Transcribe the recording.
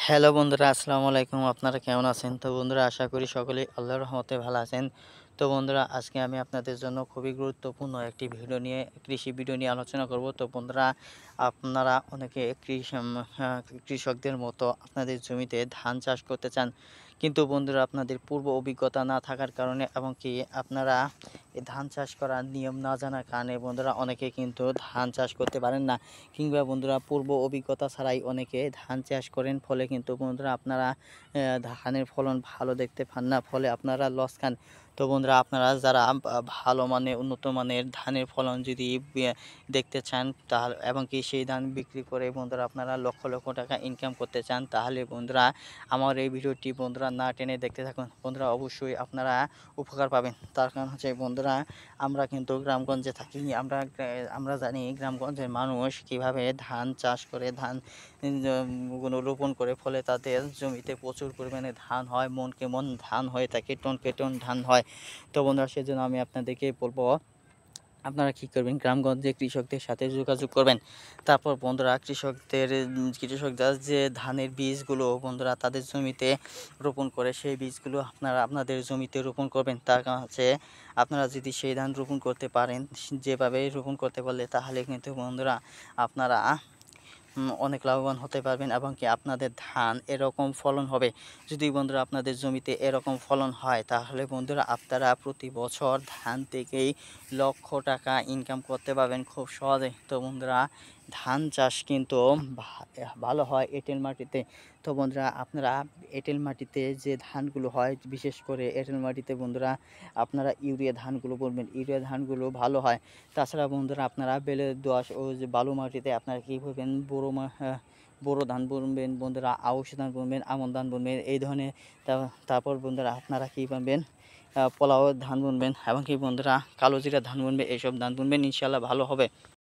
Hello বন্ধুরা, আসসালামু আলাইকুম। আপনারা কেমন আছেন? তো বন্ধুরা, আশা করি সকলেই আল্লাহর রহমতে ভালো আছেন। তো বন্ধুরা, আজকে আমি আপনাদের জন্য খুবই গুরুত্বপূর্ণ একটি ভিডিও নিয়ে কৃষি ভিডিও নিয়ে আলোচনা করব। তো বন্ধুরা, আপনারা অনেকে কৃষকদের মতো আপনাদের জমিতে ধান চাষ করতে চান। কিন্তু বন্ধুরা, আপনাদের পূর্ব অভিজ্ঞতা না থাকার কারণে এবং কি আপনারা এই ধান চাষ করার নিয়ম না জানার কারণে বন্ধুরা অনেকে কিন্তু ধান চাষ করতে পারেন না। কিংবা বন্ধুরা, পূর্ব অভিজ্ঞতা ছাড়াই অনেকে ধান চাষ করেন, ফলে কিন্তু বন্ধুরা আপনারা ধানের ফলন ভালো দেখতে পান না, ফলে আপনারা লস খান। তো বন্ধুরা, আপনারা যারা ভালো মানের উন্নত মানের ধানের ফলন যদি দেখতে চান, তাহলে এবং কি সেই ধান বিক্রি করে বন্ধুরা আপনারা লক্ষ লক্ষ টাকা ইনকাম করতে চান, তাহলে বন্ধুরা আমার এই ভিডিওটি বন্ধুরা না টেনে দেখতে থাকুন। বন্ধুরা, অবশ্যই আপনারা উপকার পাবেন। তার কারণ হচ্ছে বন্ধুরা, আমরা কিন্তু গ্রামগঞ্জে থাকি। আমরা জানি গ্রামগঞ্জের মানুষ কিভাবে ধান চাষ করে, ধান গুলো রোপণ করে, ফলে তাদের জমিতে প্রচুর পরিমাণে ধান হয়, মনকে মন ধান হয়ে থাকে, টনকে টন ধান হয়। তো বন্ধুরা, সেজন্য আমি আপনাদেরকে বলবো, আপনারা কী করবেন, গ্রামগঞ্জে কৃষকদের সাথে যোগাযোগ করবেন। তারপর বন্ধুরা, কৃষকরা যে ধানের বীজগুলো বন্ধুরা তাদের জমিতে রোপণ করে, সেই বীজগুলো আপনারা আপনাদের জমিতে রোপণ করবেন। তার কারণ হচ্ছে, আপনারা যদি সেই ধান রোপণ করতে পারেন, যেভাবে রোপণ করতে পারলে, তাহলে কিন্তু বন্ধুরা আপনারা অনেক লাভবান হতে পারবেন এবং কি আপনাদের ধান এরকম ফলন হবে। যদি বন্ধুরা আপনাদের জমিতে এরকম ফলন হয়, তাহলে বন্ধুরা আপনারা প্রতি বছর ধান থেকেই লক্ষ টাকা ইনকাম করতে পারবেন খুব সহজে। তো বন্ধুরা, ধান চাষ কিন্তু ভালো হয় এঁটেল মাটিতে। তো বন্ধুরা, আপনারা এঁটেল মাটিতে যে ধানগুলো হয়, বিশেষ করে এঁটেল মাটিতে বন্ধুরা আপনারা ইউরিয়া ধানগুলো বুনবেন, ইউরিয়া ধানগুলো ভালো হয়। তাছাড়া বন্ধুরা, আপনারা বেলে দোআঁশ ও যে বালু মাটিতে আপনারা কী করবেন, বোরো ধান বুনবেন বন্ধুরা, আউশ ধান বুনবেন, আমন ধান বুনবেন, এই ধরনের। তারপর বন্ধুরা আপনারা কী বুনবেন, পোলাও ধান বুনবেন এবং কি বন্ধুরা কালো জিরা ধান বুনবেন, এইসব ধান বুনবেন, ইনশাল্লাহ ভালো হবে।